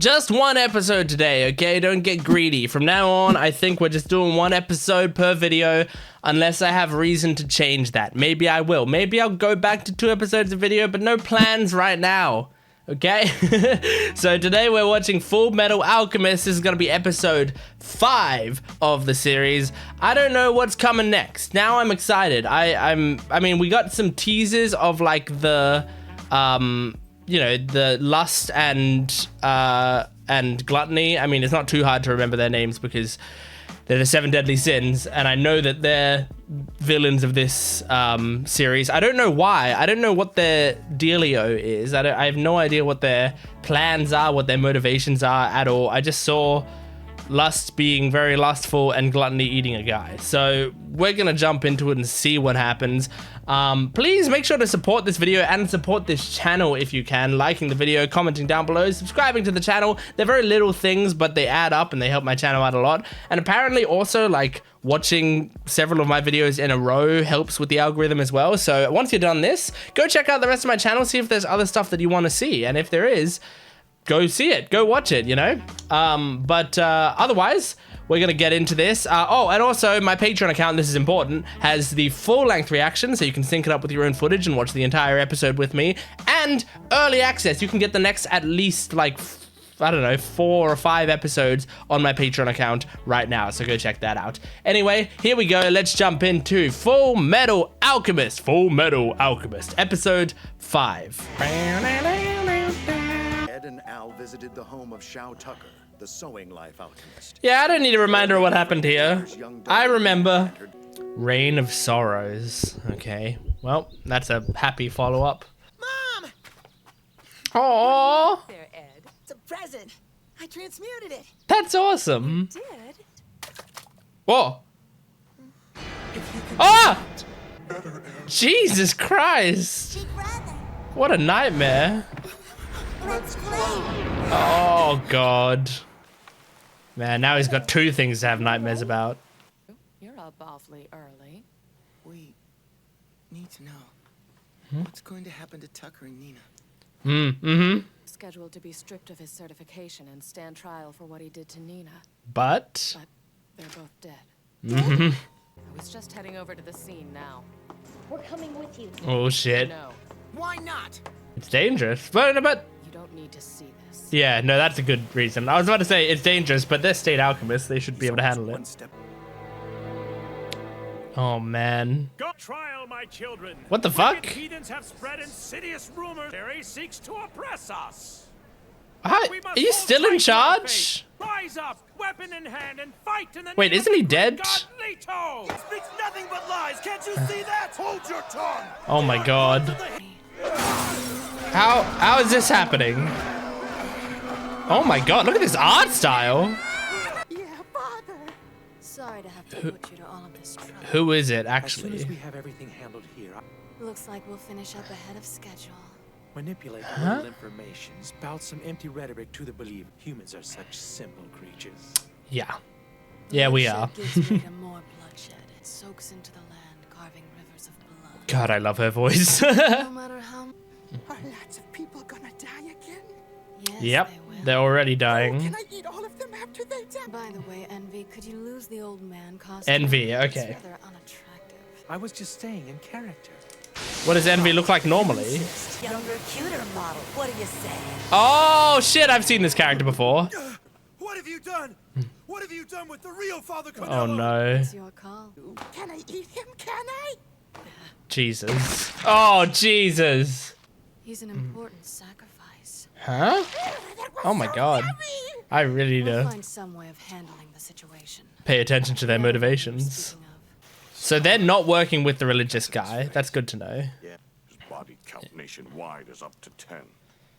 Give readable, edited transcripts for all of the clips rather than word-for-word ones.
Just one episode today, okay? Don't get greedy. From now on, I think we're just doing one episode per video, unless I have reason to change that. Maybe I will. Maybe I'll go back to 2 episodes of video, but no plans right now, okay? So today we're watching Fullmetal Alchemist. This is gonna be episode 5 of the series. I don't know what's coming next. Now I'm excited. I mean, we got some teasers of like the, you know, the lust and gluttony. I mean, it's not too hard to remember their names because they're the 7 deadly sins, and I know that they're villains of this series. I don't know why. I don't know what their dealio is. I have no idea what their plans are, what their motivations are at all. I just saw lust being very lustful and gluttony eating a guy. So we're gonna jump into it and see what happens. Please make sure to support this video and support this channel if you can, liking the video, commenting down below, subscribing to the channel. They're very little things, but they add up and they help my channel out a lot. And apparently also, like, watching several of my videos in a row helps with the algorithm as well. So once you're done this, go check out the rest of my channel, see if there's other stuff that you want to see, and if there is, go see it, go watch it, you know? Otherwise, we're gonna get into this. Oh, and also my Patreon account, this is important, has the full-length reaction, so you can sync it up with your own footage and watch the entire episode with me, and early access. You can get the next at least, like, I don't know, 4 or 5 episodes on my Patreon account right now, so go check that out. Anyway, here we go. Let's jump into Fullmetal Alchemist. Fullmetal Alchemist, episode 5. Ed and Al visited the home of Shao Tucker, the sewing life alchemist. Yeah, I don't need a reminder of what happened here. I remember. Reign of Sorrows. Okay, well, that's a happy follow-up. Mom! Aww. There, Ed. It's a present. I transmuted it. That's awesome. Did? Whoa. Ah! Jesus Christ. Big brother. What a nightmare. Let's play. Oh, God. Man, now he's got 2 things to have nightmares about. You're up awfully early. We need to know what's going to happen to Tucker and Nina. Scheduled to be stripped of his certification and stand trial for what he did to Nina. But But they're both dead. I was just heading over to the scene now. We're coming with you. oh shit, No, Why not? it's dangerous. But you don't need to see this. yeah, no, that's a good reason. I was about to say it's dangerous, but they're state alchemists. They should be able to handle One it. step. Oh man, Go trial, my children. what the fuck? Wicked heathens have spread insidious rumors. Terry seeks to oppress us. How, We are must you all still in fight to our fate. charge? Rise up, weapon in hand, and fight in the Wait, name isn't of he the dead? God Leto. Speaks nothing but lies. Can't you see that? Hold your tongue. Oh my God, how is this happening? Oh my God, look at this art style. Yeah, father. Sorry to have to put you to all of this trouble. Who is it As soon as actually? we have everything handled here, Looks like we'll finish up ahead of schedule. manipulate a little information, spout some empty rhetoric to the believer. Humans are such simple creatures. Yeah, yeah, we are. Bloodshed gives way to more bloodshed. It soaks into the land, carving rivers of blood. God, I love her voice. No matter how. Are lots of people gonna die again? Yes, Yep, they will. they're already Can dying. I eat all of them after they die? By the way, Envy, could you lose the old man costume? Envy, It's okay. rather unattractive. I was just staying in character. What does Envy look like normally? Younger, cuter model. What do you say? Oh shit, I've seen this character before. What have you done? What have you done with the real Father Canelo? Oh no, It's your call. Can I eat him? Can I? Jesus. Oh Jesus. He's an important sacrifice. Huh? That was Oh my so God. yummy. I really need We'll to find some way of handling the situation. pay attention to their motivations. Speaking of, So they're not working with the religious guy. That's good to know. His body count nationwide is up to 10.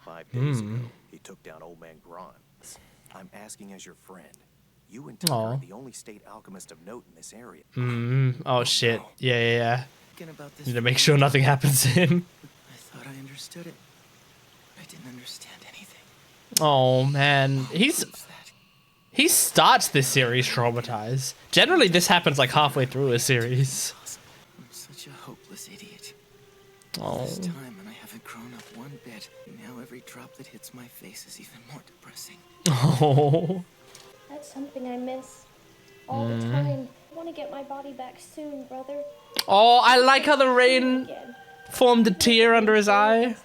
5 days ago, he took down old man Grimes. I'm asking as your friend. You and Tucker Aw. are the only state alchemist of note in this area. Oh shit. Yeah. Thinking about this Need to make sure nothing happens to him. I thought I understood it. I didn't understand anything. Oh man, What's that? he starts this series traumatized. Generally, this happens like halfway through a series. I'm such a hopeless idiot. Oh, This time, and I haven't grown up one bit. Now every drop that hits my face is even more depressing. Oh. That's something I miss all the time. I want to get my body back soon, brother. Oh, I like how the rain Again. formed a tear under his eye.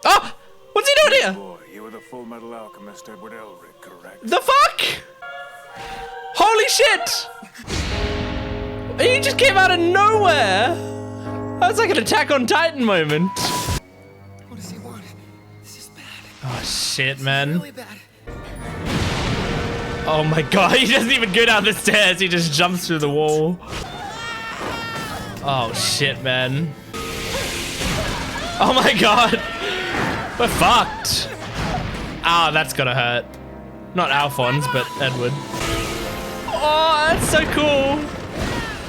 Oh! What's he doing here? Boy, you were the Fullmetal Alchemist Edward Elric, correct? The fuck? Holy shit! He just came out of nowhere. That was like an Attack on Titan moment. What does he want? This is bad. Oh shit, man. Really bad. Oh my god, he doesn't even go down the stairs, he just jumps through the wall. Oh shit, man. Oh my god. We're fucked. Ah, that's gonna hurt. Not Alphonse, but Edward. Oh, that's so cool.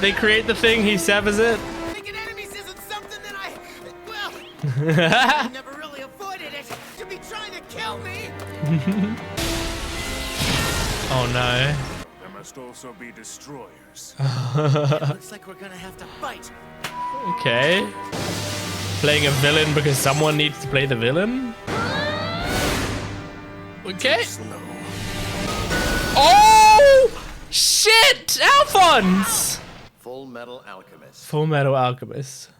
They create the thing, he severs it. Making enemies isn't something that I never really avoided it. To be trying to kill me. Oh no. There must also be destroyers. Looks like we're gonna have to fight. Okay. Playing a villain because someone needs to play the villain? Okay. Slow. Oh! Shit! Alphonse! Fullmetal Alchemist. Fullmetal Alchemist.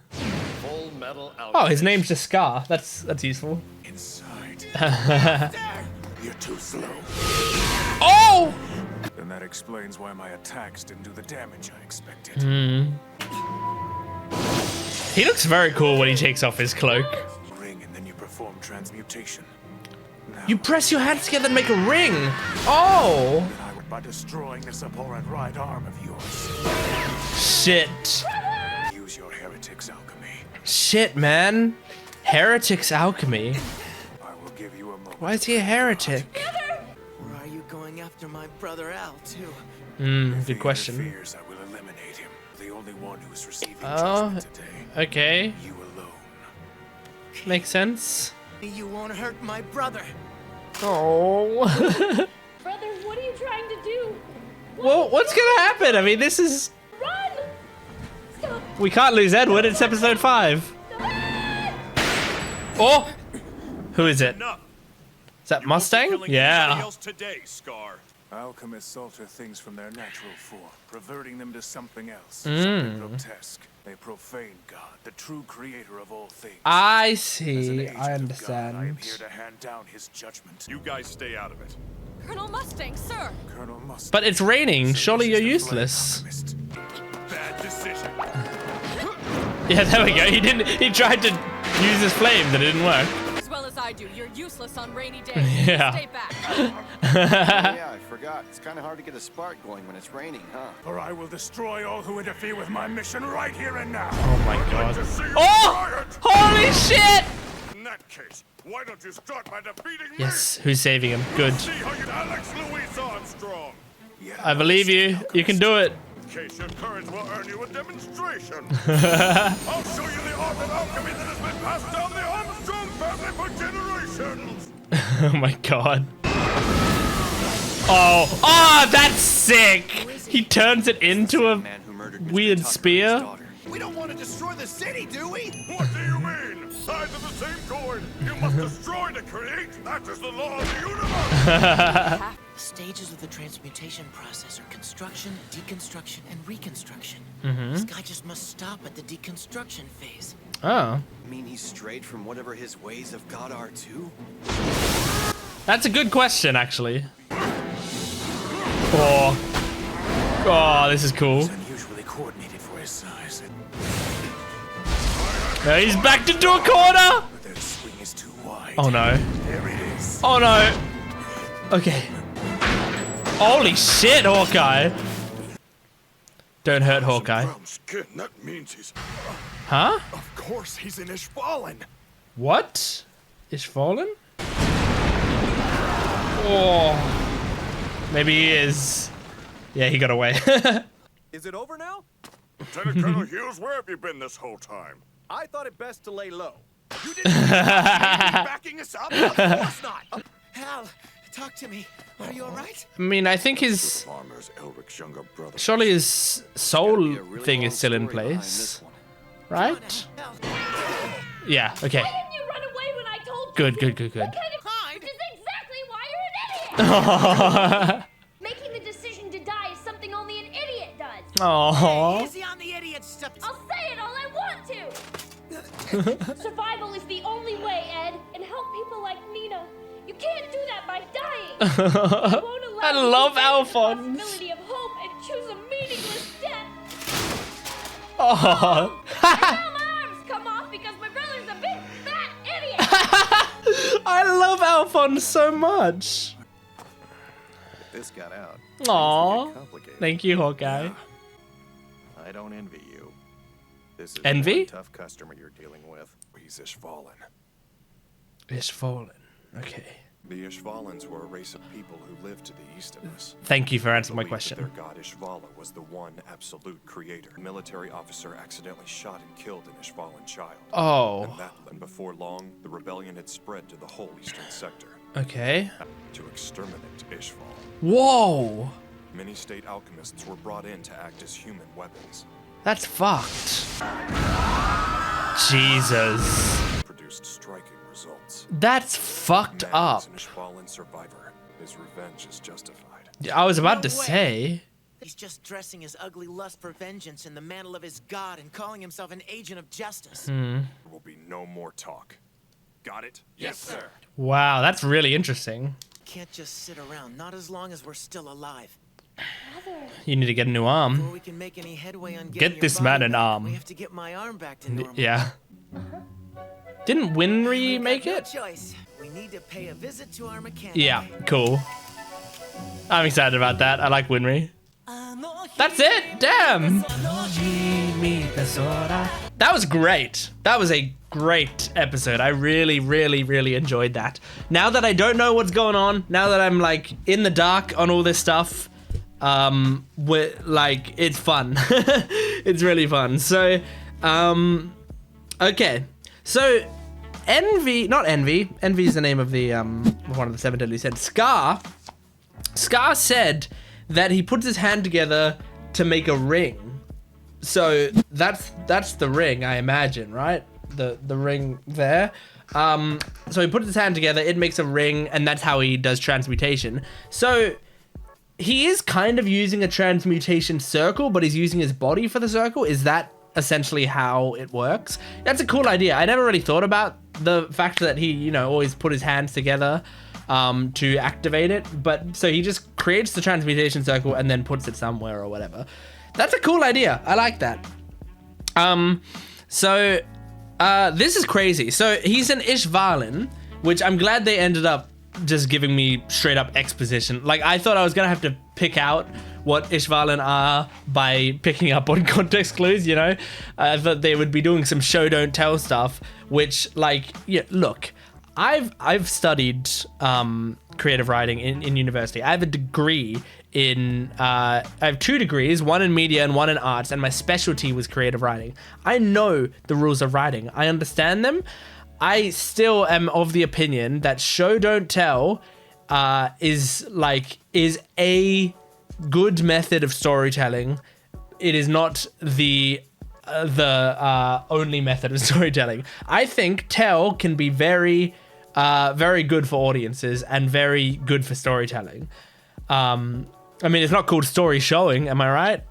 Fullmetal Alchemist. Oh, his name's just Scar. That's useful. Inside. You're too slow. Oh! And that explains why my attacks didn't do the damage I expected. He looks very cool when he takes off his cloak. Ring and then you perform transmutation. Now, You press your hands together and make a ring. Oh! I would by destroying this abhorrent right arm of yours. Shit. Use your heretic's alchemy. Shit, man. Heretic's alchemy. I will give you a moment. Why is he a heretic? Or are you going after my brother Al, too? Good question. Fears, I will eliminate him. The only one who is receiving Oh, judgment today. okay. You alone. Makes sense. You won't hurt my brother. Oh. Brother, what are you trying to do? Well, what's gonna happen? I mean, this is... Run! Stop! We can't lose Edward. It's episode 5. Oh! Who is it? Is that Mustang? Yeah. Today, Scar. Alchemists alter things from their natural form, perverting them to something else, something grotesque. They profane God, the true creator of all things. I As an see. agent I of God, I am understand. here to hand down his judgment. You guys stay out of it. Colonel Mustang, sir. Colonel Mustang. But it's raining. Surely you're This is the useless. Flame Alchemist. Bad decision. Yeah, there we go. He tried to use his flame, that it didn't work. As well as I do, you're useless on rainy days. Yeah. Stay back. Yeah, I forgot. It's kind of hard to get a spark going when it's raining, huh? For I will destroy all who interfere with my mission right here and now. Oh my I'd god. like to see you Oh! try it. Holy shit! In that case, why don't you start by defeating Yes, who's saving him? Good. me? See how you Alex Louis Armstrong. Yeah, I believe you. You can do it. in case your courage will earn you a demonstration. I'll show you the art of alchemy that has been passed down the Armstrong family for generations. Oh my god. Oh, that's sick. He turns it into a Man who murdered Mr. weird Tucker and his spear. daughter. We don't want to destroy the city, do we? What do you mean? Sides of the same coin. You must destroy to create. That is the law of the universe. Stages of the transmutation process are construction, deconstruction, and reconstruction. Mm-hmm. This guy just must stop at the deconstruction phase. Oh, You mean he's strayed from whatever his ways of God are too? that's a good question, actually. Oh, this is cool. Unusually coordinated for his size. Now he's backed into a corner. But their swing is too wide. Oh no. There it is. Oh no. Okay. Holy shit, Hawkeye. Don't hurt Hawkeye. Brown skin. That means he's. Huh? Of course, he's an ishvalen. What? Ishvalen? Oh. Maybe he is. Yeah, he got away. Is it over now? Lieutenant Colonel Hughes, where have you been this whole time? I thought it best to lay low. You didn't backing us up? Of course not. Hal, talk to me. Are you all right? I mean, I think his... Farmer's Elric's younger brother. Surely his soul Be a really thing long is still in story behind place. this one. Right? Hal, Yeah, okay. Why didn't you run away when I told you? Good, good, good, good. Kind of hide. is exactly why you're an Making the decision to die is something only an idiot does. Aww. Easy on the idiot stuff. I'll say it all I want to. Survival is the only way, Ed, and help people like Nina. You can't do that by dying. I won't allow I you love to take the Alphonse. possibility of hope and choose a meaningless death. Oh. And now my arms come off because my brother's a big fat idiot. I love Alphonse so much. If this got out, Aw. things would get complicated. Thank you, Hawkeye. I don't envy you. This is Envy? a tough customer you're dealing with. He's ishvalen. Ishvalen. Okay. The Ishvalens were a race of people who lived to the east of us. Thank you for answering my Believed that question. their god Ishvala was the one absolute creator. A military officer accidentally shot and killed an Ishvalan child. Oh. And before long, the rebellion had spread to the whole eastern sector. Okay. To exterminate Ishval. Whoa. Many state alchemists were brought in to act as human weapons. That's fucked. Jesus. Produced striking results. That's fucked Man up. is an Ishvalan survivor. His revenge is justified. I was about to No way. say. He's just dressing his ugly lust for vengeance in the mantle of his god and calling himself an agent of justice. There will be no more talk. Got it? Yes, sir. Wow, that's really interesting. Can't just sit around, not as long as we're still alive. You need to get a new Before arm. we can make any headway on Get getting this your man body an back, arm. We have to get my arm back to normal. Yeah. Didn't Winry We've make got no it? choice. We need to pay a visit to our mechanic. Yeah, cool. I'm excited about that. I like Winry. That's it. Damn. That was great. That was a great episode. I really, really, really enjoyed that. Now that I don't know what's going on, now that I'm like in the dark on all this stuff, like it's fun. It's really fun. So, okay. So, Envy is the name of the one of the 7 deadly sins. Scar said that he puts his hand together to make a ring. So that's the ring, I imagine, right? The ring there. So he puts his hand together, it makes a ring, and that's how he does transmutation. So he is kind of using a transmutation circle, but he's using his body for the circle. Is that essentially how it works? That's a cool idea. I never really thought about the fact that he, always put his hands together to activate it. But so he just creates the transmutation circle and then puts it somewhere or whatever. That's a cool idea. I like that. This is crazy. So he's an ishvalen, which I'm glad they ended up just giving me straight up exposition. Like, I thought I was gonna have to pick out what ishvalen are by picking up on context clues, I thought they would be doing some show don't tell stuff, which, like, yeah, look, I've studied creative writing in university. I have a degree in I have 2 degrees, one in media and one in arts, and my specialty was creative writing. I know the rules of writing. I understand them. I still am of the opinion that show don't tell is a good method of storytelling. It is not the only method of storytelling. I think tell can be very good for audiences and very good for storytelling. I mean, it's not called story showing, am I right?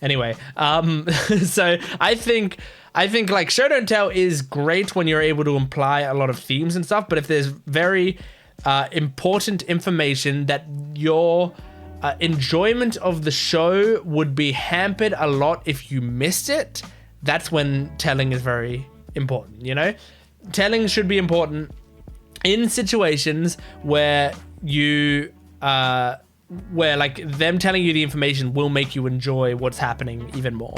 Anyway, so I think like show don't tell is great when you're able to imply a lot of themes and stuff, but if there's very important information that your enjoyment of the show would be hampered a lot if you missed it, that's when telling is very important, Telling should be important in situations where where like them telling you the information will make you enjoy what's happening even more.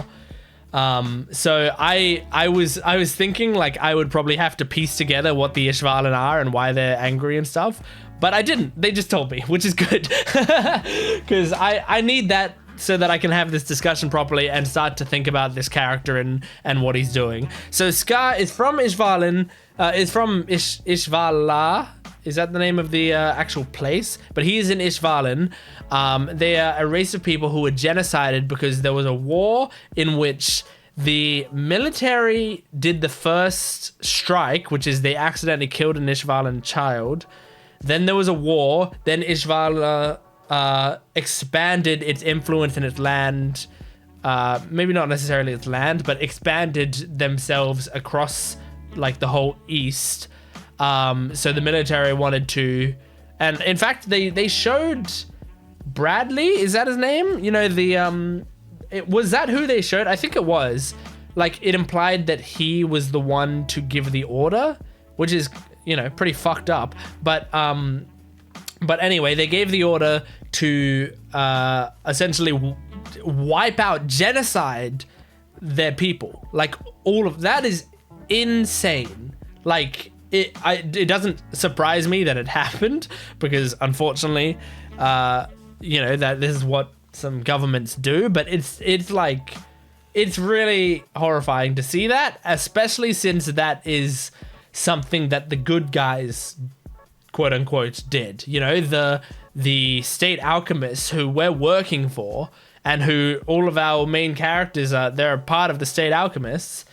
So I was thinking like I would probably have to piece together what the ishvalen are and why they're angry and stuff, but I didn't. They just told me, which is good, because I need that so that I can have this discussion properly and start to think about this character and what he's doing. So Scar is from Ishvalen, is from Ishvala. Is that the name of the actual place? But he is in Ishvalen. They are a race of people who were genocided because there was a war in which the military did the first strike, which is they accidentally killed an Ishvalen child. Then there was a war. Then Ishvala expanded its influence in its land. Maybe not necessarily its land, but expanded themselves across like the whole east. So the military wanted to, and in fact they showed Bradley, is that his name? You know, the was that who they showed? I think it was. Like, it implied that he was the one to give the order, which is, you know, pretty fucked up. But anyway, they gave the order to essentially wipe out, genocide their people. Like, all of that is insane. Like, it doesn't surprise me that it happened, because unfortunately, you know, that this is what some governments do. But it's like, it's really horrifying to see that, especially since that is something that the good guys, quote unquote, did. You know, the state alchemists who we're working for, and who all of our main characters are, they're a part of the state alchemists.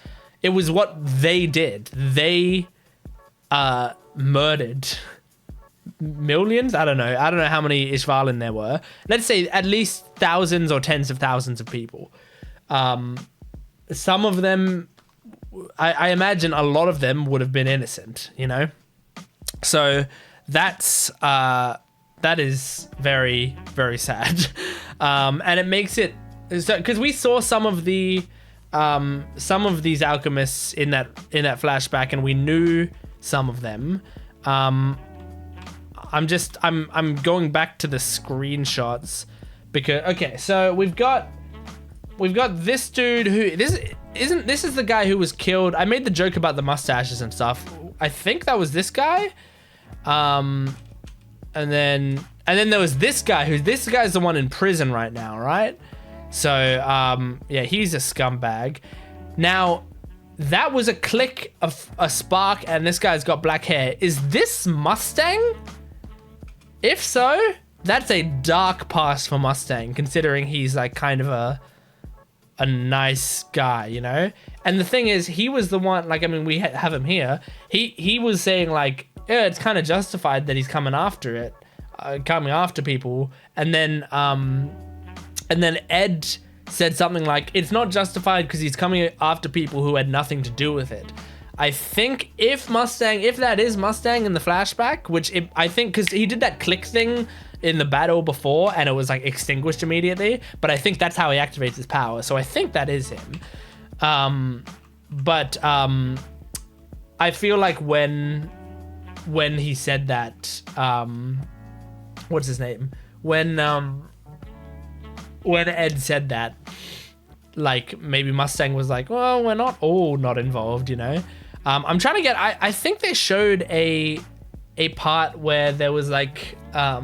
It was what they did. They murdered millions. I don't know how many ishvalen there were. Let's say at least thousands or tens of thousands of people. Some of them, I imagine a lot of them would have been innocent, you know? So that is very, very sad. And it makes it, because we saw some of these alchemists in that flashback, and we knew some of them. I'm going back to the screenshots because, okay, so we've got this dude who, this is the guy who was killed. I made the joke about the mustaches and stuff. I think that was this guy. And then there was this guy this guy's the one in prison right now, right? So, yeah, he's a scumbag. Now, that was a click of a spark, and this guy's got black hair. Is this Mustang? If so, that's a dark past for Mustang, considering he's like kind of a nice guy, you know? And the thing is, he was the one, like, I mean, we have him here. He was saying like, yeah, it's kind of justified that he's coming after people. And then Ed said something like, it's not justified because he's coming after people who had nothing to do with it. I think if that is Mustang in the flashback, I think because he did that click thing in the battle before and it was like extinguished immediately, but I think that's how he activates his power. So I think that is him. But I feel like when he said that, what's his name? When Ed said that, like, maybe Mustang was like, well, we're not all not involved, you know? I'm trying to get, I think they showed a part where there was like a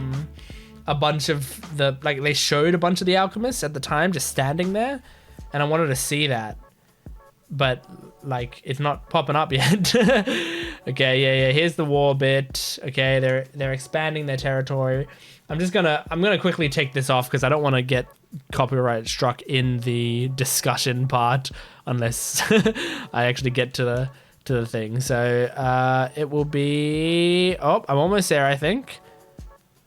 bunch of they showed a bunch of the alchemists at the time just standing there, and I wanted to see that, but like it's not popping up yet. Okay, yeah, here's the war bit. Okay, they're expanding their territory. I'm gonna quickly take this off because I don't want to get copyright struck in the discussion part unless I actually get to the thing. So it will be, oh, I'm almost there. I think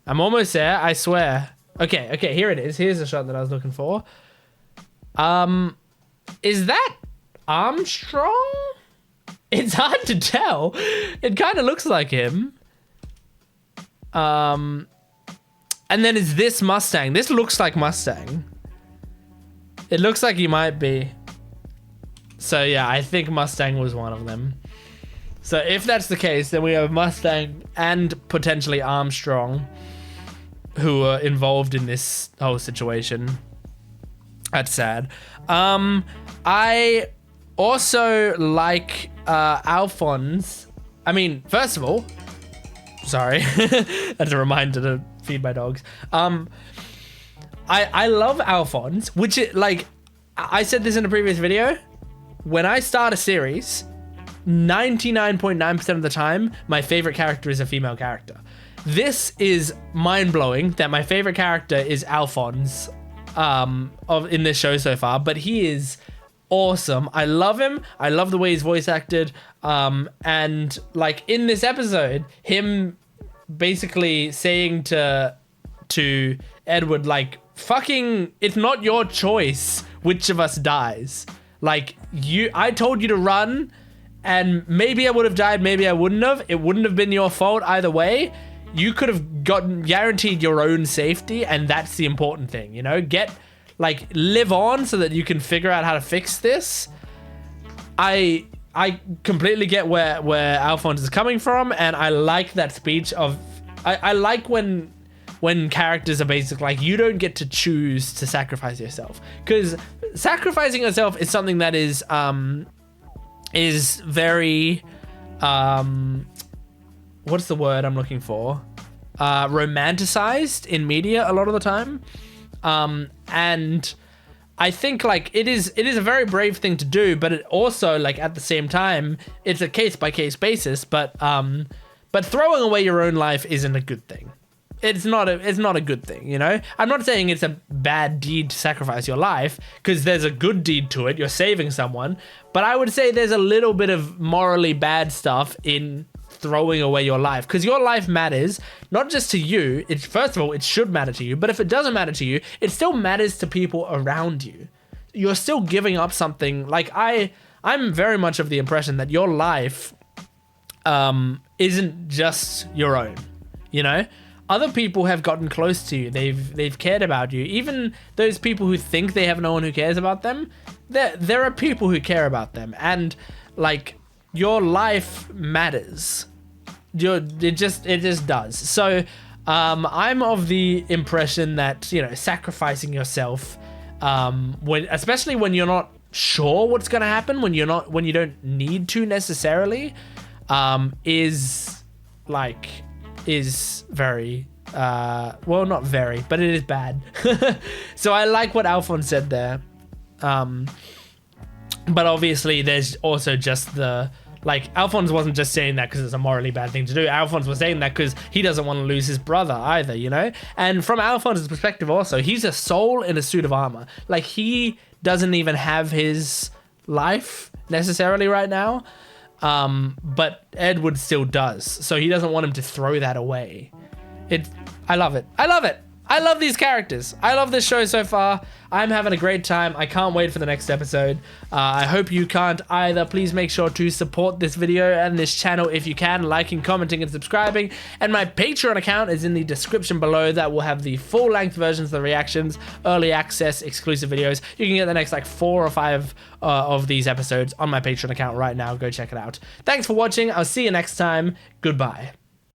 I'm almost there, I swear. Okay, here it is. Here's the shot that I was looking for. Is that Armstrong? It's hard to tell. It kind of looks like him. And then is this Mustang? This looks like Mustang. It looks like he might be. So yeah, I think Mustang was one of them. So if that's the case, then we have Mustang and potentially Armstrong who are involved in this whole situation. That's sad. I also like Alphonse. I mean, first of all, sorry, that's a reminder to feed my dogs. I love Alphonse, which is like, I said this in a previous video. When I start a series, 99.9% of the time, my favorite character is a female character. This is mind-blowing that my favorite character is Alphonse in this show so far, but he is awesome. I love him. I love the way he's voice acted. And like in this episode, him basically saying to Edward, like, fucking, it's not your choice which of us dies. Like, I told you to run, and maybe I would have died, maybe I wouldn't have. It wouldn't have been your fault either way. You could have guaranteed your own safety, and that's the important thing, you know? Live on so that you can figure out how to fix this. I completely get where Alphonse is coming from, and I like that speech of... I like when characters are basically like, you don't get to choose to sacrifice yourself. Because sacrificing yourself is something that is very... what's the word I'm looking for? Romanticized in media a lot of the time. And I think like it is a very brave thing to do, but it also, like, at the same time, it's a case by case basis, but throwing away your own life isn't a good thing. It's not a good thing, you know? I'm not saying it's a bad deed to sacrifice your life, because there's a good deed to it. You're saving someone, but I would say there's a little bit of morally bad stuff in throwing away your life, because your life matters not just to you. It's, first of all, it should matter to you, but if it doesn't matter to you, it still matters to people around you. You're still giving up something. Like, I'm very much of the impression that your life isn't just your own, you know? Other people have gotten close to you. They've cared about you. Even those people who think they have no one who cares about them, there are people who care about them, and like, your life matters. It just does. So I'm of the impression that, you know, sacrificing yourself, especially when you're not sure what's gonna happen, when you don't need to necessarily, is very well, not very, but it is bad. So I like what Alphonse said there. But obviously there's also just the, like, Alphonse wasn't just saying that because it's a morally bad thing to do. Alphonse was saying that because he doesn't want to lose his brother either, you know? And from Alphonse's perspective also, he's a soul in a suit of armor. Like, he doesn't even have his life necessarily right now. But Edward still does. So he doesn't want him to throw that away. I love it. I love it. I love these characters. I love this show so far. I'm having a great time. I can't wait for the next episode. I hope you can't either. Please make sure to support this video and this channel if you can, liking, commenting, and subscribing. And my Patreon account is in the description below. That will have the full-length versions of the reactions, early access, exclusive videos. You can get the next like 4 or 5 of these episodes on my Patreon account right now. Go check it out. Thanks for watching. I'll see you next time. Goodbye.